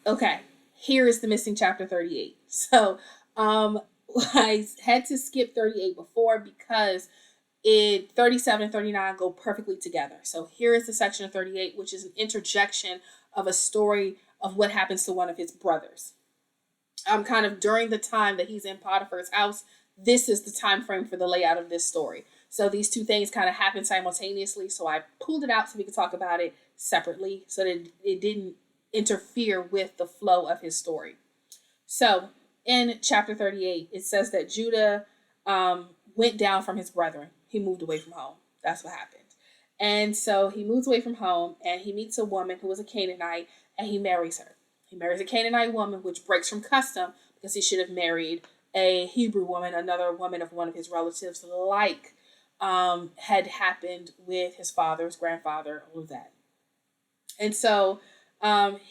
Okay, here is the missing chapter 38. So, um, I had to skip 38 before because 37 and 39 go perfectly together. So here is the section of 38, which is an interjection of a story of what happens to one of his brothers. Kind of during the time that he's in Potiphar's house, this is the time frame for the layout of this story. So these two things kind of happen simultaneously. So I pulled it out so we could talk about it separately so that it didn't interfere with the flow of his story. So in chapter 38, it says that Judah went down from his brethren. He moved away from home. That's what happened. And so he moves away from home and he meets a woman who was a Canaanite and he marries her. He marries a Canaanite woman, which breaks from custom because he should have married a Hebrew woman, another woman of one of his relatives, like had happened with his father, his grandfather, all of that. And so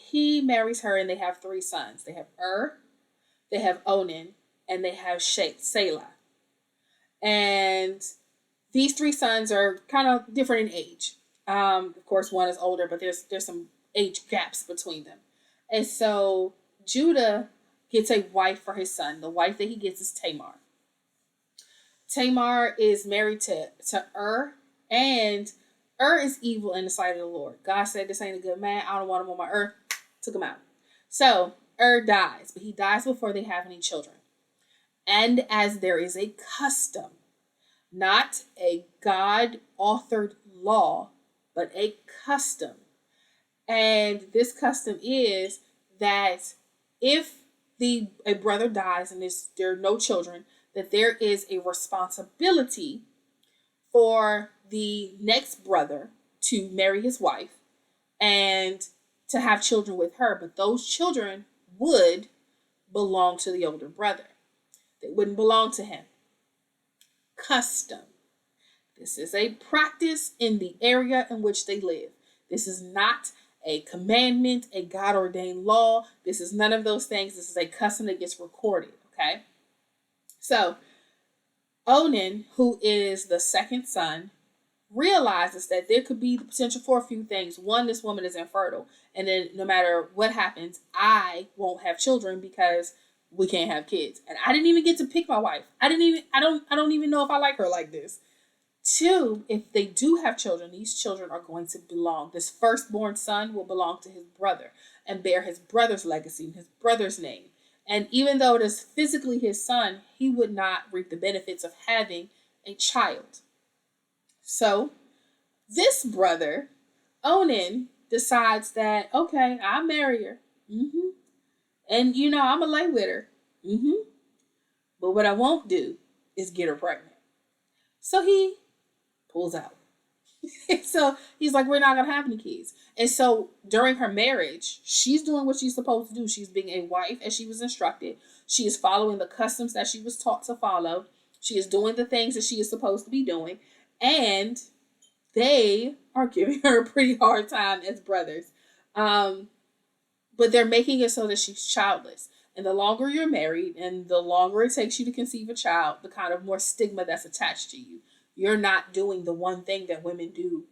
he marries her and they have three sons. They have they have Onan, and they have Selah. And these three sons are kind of different in age. Of course, one is older, but there's some age gaps between them. And so Judah gets a wife for his son. The wife that he gets is Tamar. Tamar is married to and is evil in the sight of the Lord. God said, "This ain't a good man. I don't want him on my earth." Took him out. So dies, but he dies before they have any children. And as there is a custom, not a God authored law, but a custom. And this custom is that if a brother dies and there are no children, that there is a responsibility for the next brother to marry his wife and to have children with her. But those children would belong to the older brother. They wouldn't belong to him. Custom. This is a practice in the area in which they live. This is not a commandment, a God ordained law. This is none of those things. This is a custom that gets recorded. Okay. So Onan, who is the second son, realizes that there could be the potential for a few things. One, this woman is infertile. And then no matter what happens, I won't have children because we can't have kids. And I didn't even get to pick my wife. I don't even know if I like her like this. Two, if they do have children, these children are going to belong. This firstborn son will belong to his brother and bear his brother's legacy and his brother's name. And even though it is physically his son, he would not reap the benefits of having a child. So this brother, Onan, decides that, okay, I'll marry her. And, I'm going to lay with her. But what I won't do is get her pregnant. So he pulls out. So he's like, we're not going to have any kids. And so during her marriage, she's doing what she's supposed to do. She's being a wife as she was instructed. She is following the customs that she was taught to follow. She is doing the things that she is supposed to be doing. And they are giving her a pretty hard time as brothers. But they're making it so that she's childless. And the longer you're married and the longer it takes you to conceive a child, the kind of more stigma that's attached to you. You're not doing the one thing that women do.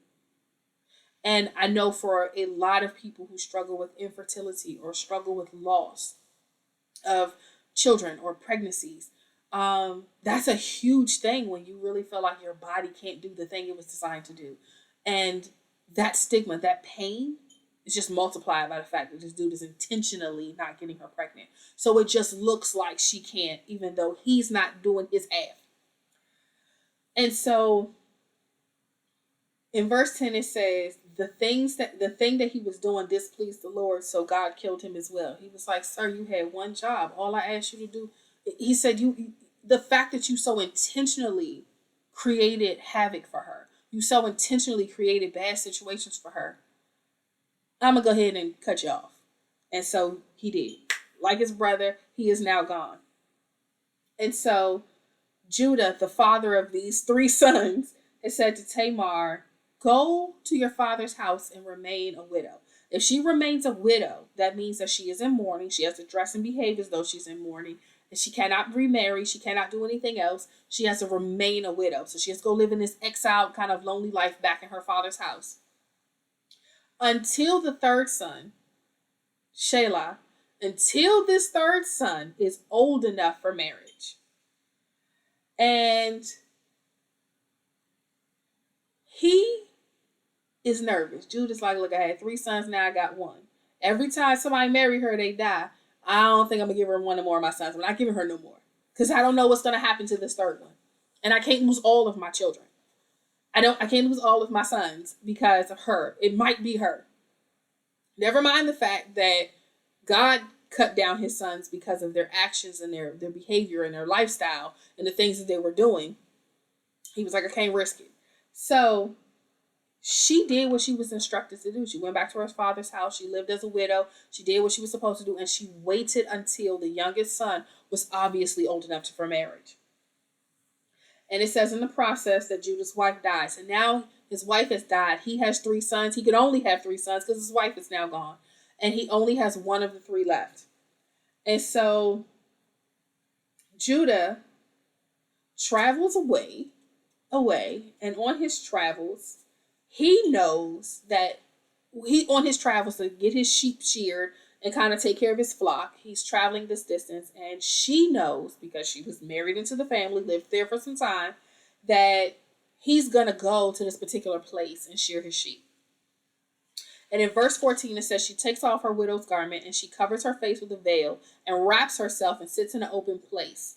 And I know for a lot of people who struggle with infertility or struggle with loss of children or pregnancies, that's a huge thing when you really feel like your body can't do the thing it was designed to do. And that stigma, that pain, is just multiplied by the fact that this dude is intentionally not getting her pregnant. So it just looks like she can't, even though he's not doing his half. And so in verse 10 it says, the thing that he was doing displeased the Lord, so God killed him as well. He was like, sir, you had one job. All I asked you to do, he said, the fact that you so intentionally created havoc for her, you so intentionally created bad situations for her, I'm going to go ahead and cut you off. And so he did. Like his brother, he is now gone. And so Judah, the father of these three sons, has said to Tamar, go to your father's house and remain a widow. If she remains a widow, that means that she is in mourning. She has to dress and behave as though she's in mourning. And she cannot remarry. She cannot do anything else. She has to remain a widow. So she has to go live in this exiled kind of lonely life back in her father's house. Until the third son, Shelah, until this third son is old enough for marriage. And he is nervous. Judah's like, look, I had 3 sons, now I got 1. Every time somebody marry her, they die. I don't think I'm going to give her one more of my sons. I'm not giving her no more. Because I don't know what's going to happen to this third one. And I can't lose all of my children. I can't lose all of my sons because of her. It might be her. Never mind the fact that God cut down his sons because of their actions and their behavior and their lifestyle and the things that they were doing. He was like, I can't risk it. So she did what she was instructed to do. She went back to her father's house. She lived as a widow. She did what she was supposed to do. And she waited until the youngest son was obviously old enough for marriage. And it says in the process that Judah's wife dies. And now his wife has died. He has 3 sons. He could only have 3 sons because his wife is now gone. And he only has one of the 3 left. And so Judah travels away. And on his travels, he knows that on his travels to get his sheep sheared and kind of take care of his flock, he's traveling this distance, and she knows, because she was married into the family, lived there for some time, that he's going to go to this particular place and shear his sheep. And in verse 14, it says she takes off her widow's garment and she covers her face with a veil and wraps herself and sits in an open place.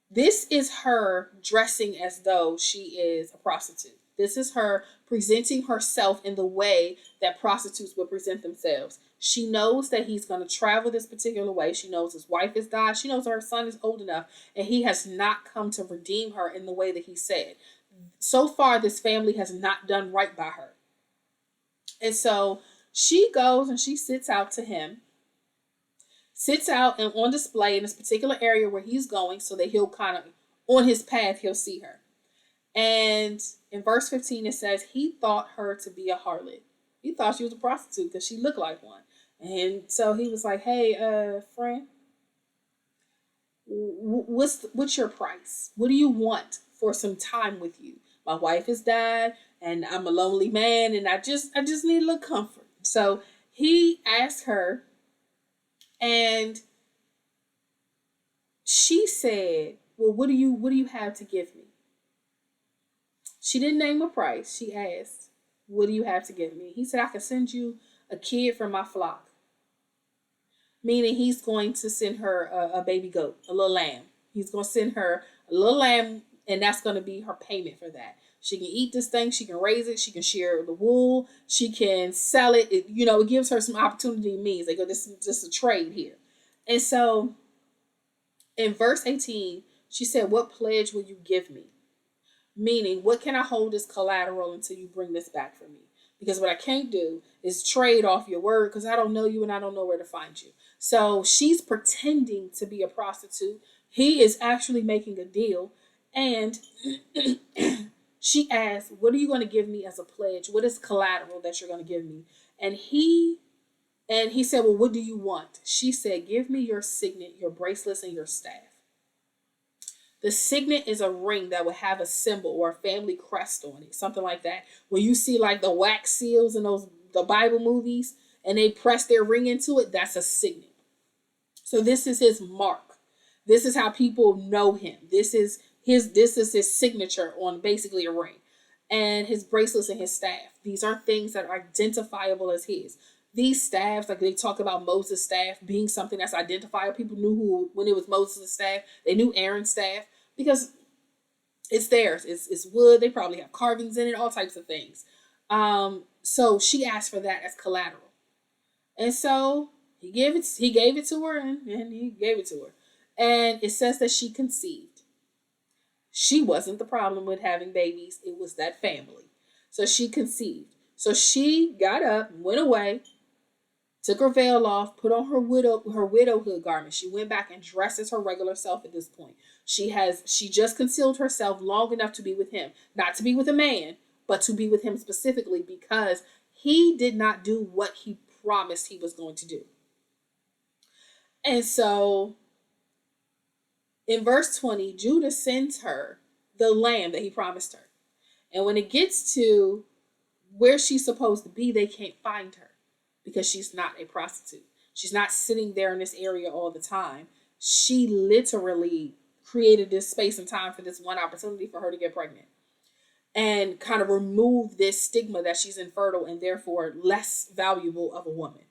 This is her dressing as though she is a prostitute. This is her presenting herself in the way that prostitutes would present themselves. She knows that he's going to travel this particular way. She knows his wife has died. She knows her son is old enough, and he has not come to redeem her in the way that he said. So far, this family has not done right by her. And so she goes and she sits out to him. Sits out and on display in this particular area where he's going so that he'll kind of, on his path, he'll see her. And in verse 15, it says, he thought her to be a harlot. He thought she was a prostitute because she looked like one. And so he was like, hey, friend, what's your price? What do you want for some time with you? My wife has died and I'm a lonely man and I just need a little comfort. So he asked her, and she said, well, what do you have to give me? She didn't name a price. She asked, what do you have to give me? He said, I can send you a kid from my flock. Meaning he's going to send her a baby goat, a little lamb. He's going to send her a little lamb, and that's going to be her payment for that. She can eat this thing. She can raise it. She can shear the wool. She can sell it. It gives her some opportunity and means. They go, this is just a trade here. And so in verse 18, she said, what pledge will you give me? Meaning, what can I hold as collateral until you bring this back for me? Because what I can't do is trade off your word because I don't know you and I don't know where to find you. So she's pretending to be a prostitute. He is actually making a deal. And she asked, what are you going to give me as a pledge? What is collateral that you're going to give me? And he said, well, what do you want? She said, give me your signet, your bracelets, and your staff. The signet is a ring that would have a symbol or a family crest on it, something like that. When you see like the wax seals in the Bible movies and they press their ring into it, that's a signet. So this is his mark. This is how people know him. This is his signature on basically a ring. And his bracelets and his staff. These are things that are identifiable as his. These staffs, like they talk about Moses' staff being something that's identifiable. People knew when it was Moses' staff. They knew Aaron's staff because it's theirs. It's wood. They probably have carvings in it, all types of things. So she asked for that as collateral. And so he gave it to her and he gave it to her. And it says that she conceived. She wasn't the problem with having babies. It was that family. So she conceived. So she got up, went away, took her veil off, put on her widowhood garment. She went back and dressed as her regular self at this point. She just concealed herself long enough to be with him. Not to be with a man, but to be with him specifically because he did not do what he promised he was going to do. And so in verse 20, Judah sends her the lamb that he promised her. And when it gets to where she's supposed to be, they can't find her because she's not a prostitute. She's not sitting there in this area all the time. She literally created this space and time for this one opportunity for her to get pregnant and kind of remove this stigma that she's infertile and therefore less valuable of a woman.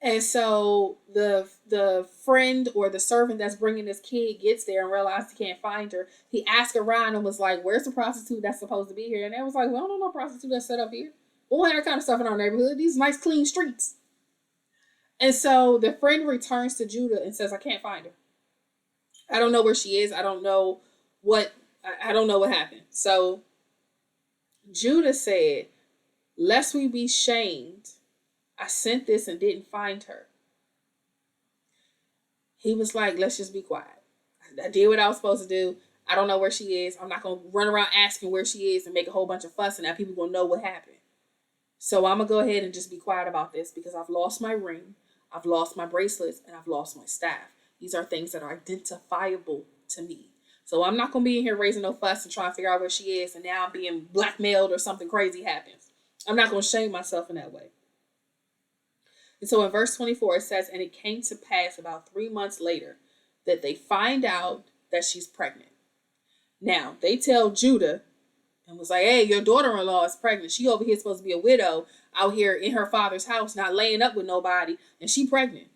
And so the friend or the servant that's bringing this kid gets there and realizes he can't find her. He asked around and was like, "Where's the prostitute that's supposed to be here?" And they was like, "Well, I don't know prostitute that's set up here. We don't have that kind of stuff in our neighborhood. These nice clean streets." And so the friend returns to Judah and says, "I can't find her. I don't know where she is. I don't know what happened." So Judah said, "Lest we be shamed, I sent this and didn't find her." He was like, "Let's just be quiet. I did what I was supposed to do. I don't know where she is. I'm not going to run around asking where she is and make a whole bunch of fuss, and now people will know what happened. So I'm going to go ahead and just be quiet about this because I've lost my ring, I've lost my bracelets, and I've lost my staff. These are things that are identifiable to me. So I'm not going to be in here raising no fuss and trying to figure out where she is, and now I'm being blackmailed or something crazy happens. I'm not going to shame myself in that way." And so in verse 24, it says, "And it came to pass about 3 months later that they find out that she's pregnant." Now, they tell Judah and was like, "Hey, your daughter-in-law is pregnant. She over here supposed to be a widow out here in her father's house, not laying up with nobody, and she pregnant."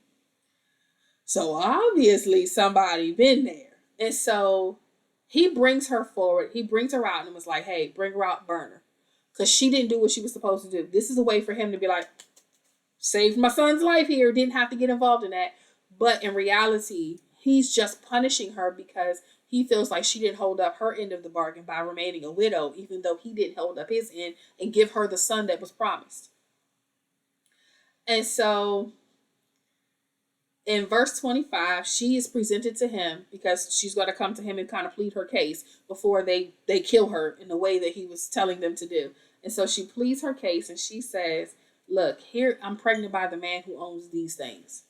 So obviously somebody been there. And so he brings her forward. He brings her out and was like, "Hey, bring her out, burn her." Because she didn't do what she was supposed to do. This is a way for him to be like, saved my son's life here, didn't have to get involved in that. But in reality, he's just punishing her because he feels like she didn't hold up her end of the bargain by remaining a widow, even though he didn't hold up his end and give her the son that was promised. And so in verse 25, she is presented to him because she's going to come to him and kind of plead her case before they kill her in the way that he was telling them to do. And so she pleads her case and she says, "Look, here I'm pregnant by the man who owns these things.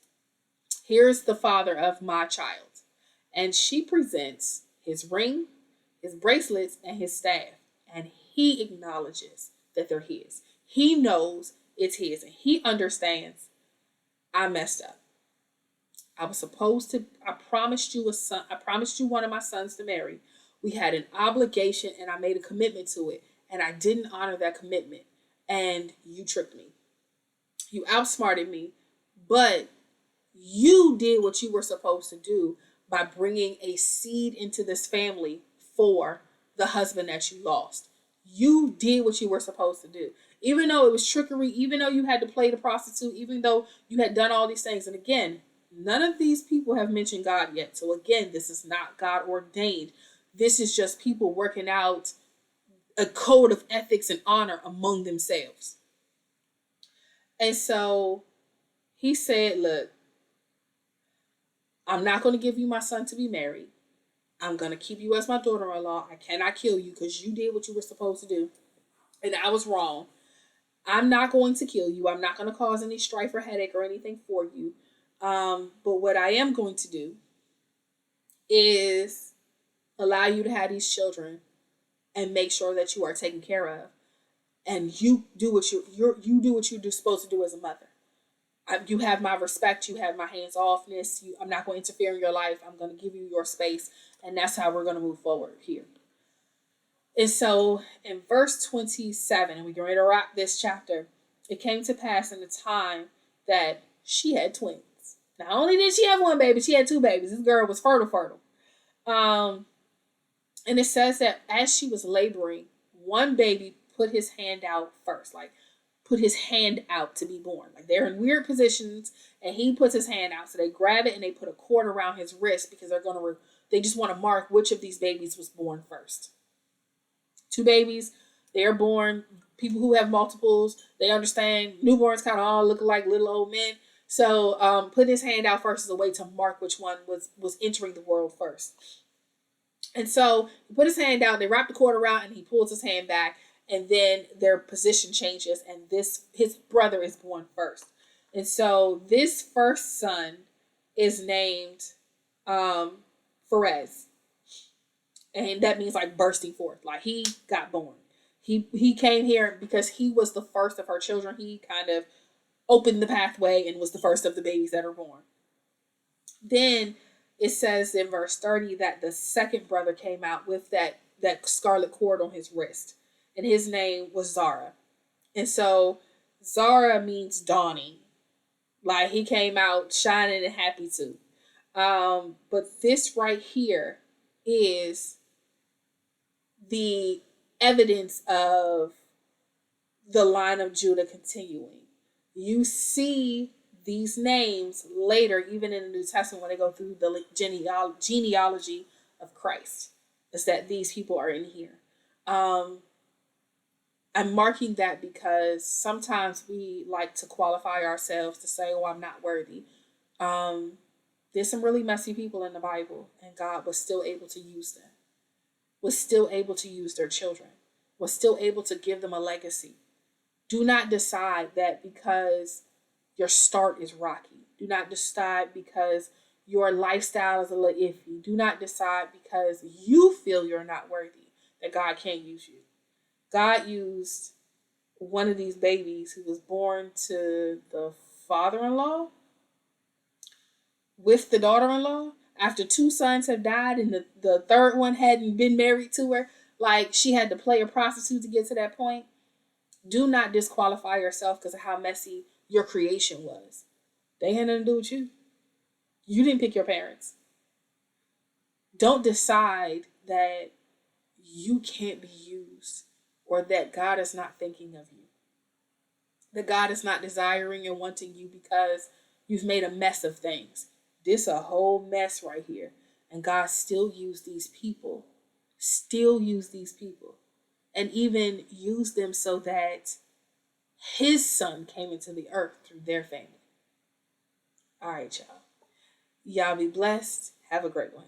Here's the father of my child." And she presents his ring, his bracelets, and his staff. And he acknowledges that they're his. He knows it's his. And he understands, I messed up. I promised you a son. I promised you one of my sons to marry. We had an obligation and I made a commitment to it. And I didn't honor that commitment. And you tricked me. You outsmarted me, but you did what you were supposed to do by bringing a seed into this family for the husband that you lost. You did what you were supposed to do. Even though it was trickery, even though you had to play the prostitute, even though you had done all these things. And again, none of these people have mentioned God yet. So again, this is not God ordained. This is just people working out a code of ethics and honor among themselves. And so he said, "Look, I'm not going to give you my son to be married. I'm going to keep you as my daughter-in-law. I cannot kill you because you did what you were supposed to do. And I was wrong. I'm not going to kill you. I'm not going to cause any strife or headache or anything for you. But what I am going to do is allow you to have these children and make sure that you are taken care of. And you do what you do what you're supposed to do as a mother. You have my respect. You have my hands offness. I'm not going to interfere in your life. I'm going to give you your space. And that's how we're going to move forward here." And so in verse 27, and we're going to wrap this chapter, "It came to pass in the time that she had twins." Not only did she have one baby, she had two babies. This girl was fertile. And it says that as she was laboring, one baby put his hand out first, like put his hand out to be born. Like they're in weird positions and he puts his hand out. So they grab it and they put a cord around his wrist because they just want to mark which of these babies was born first. Two babies, they're born. People who have multiples, they understand newborns kind of all look like little old men. So put his hand out first is a way to mark which one was entering the world first. And so he put his hand out, they wrap the cord around and he pulls his hand back. And then their position changes and his brother is born first. And so this first son is named Perez. And that means like bursting forth. Like he got born. He came here because he was the first of her children. He kind of opened the pathway and was the first of the babies that are born. Then it says in verse 30 that the second brother came out with that scarlet cord on his wrist, and his name was Zara. And so Zara means dawning. Like he came out shining and happy too. But this right here is the evidence of the line of Judah continuing. You see these names later, even in the New Testament, when they go through the genealogy of Christ, is that these people are in here. I'm marking that because sometimes we like to qualify ourselves to say, "Oh, I'm not worthy." There's some really messy people in the Bible, and God was still able to use them. Was still able to use their children. Was still able to give them a legacy. Do not decide that because your start is rocky. Do not decide because your lifestyle is a little iffy. Do not decide because you feel you're not worthy that God can't use you. God used one of these babies who was born to the father-in-law with the daughter-in-law after two sons have died and the third one hadn't been married to her. Like she had to play a prostitute to get to that point. Do not disqualify yourself because of how messy your creation was. They had nothing to do with you. You didn't pick your parents. Don't decide that you can't be used or that God is not thinking of you. That God is not desiring and wanting you because you've made a mess of things. This a whole mess right here. And God still used these people. Still used these people. And even used them so that his son came into the earth through their family. All right, y'all. Y'all be blessed. Have a great one.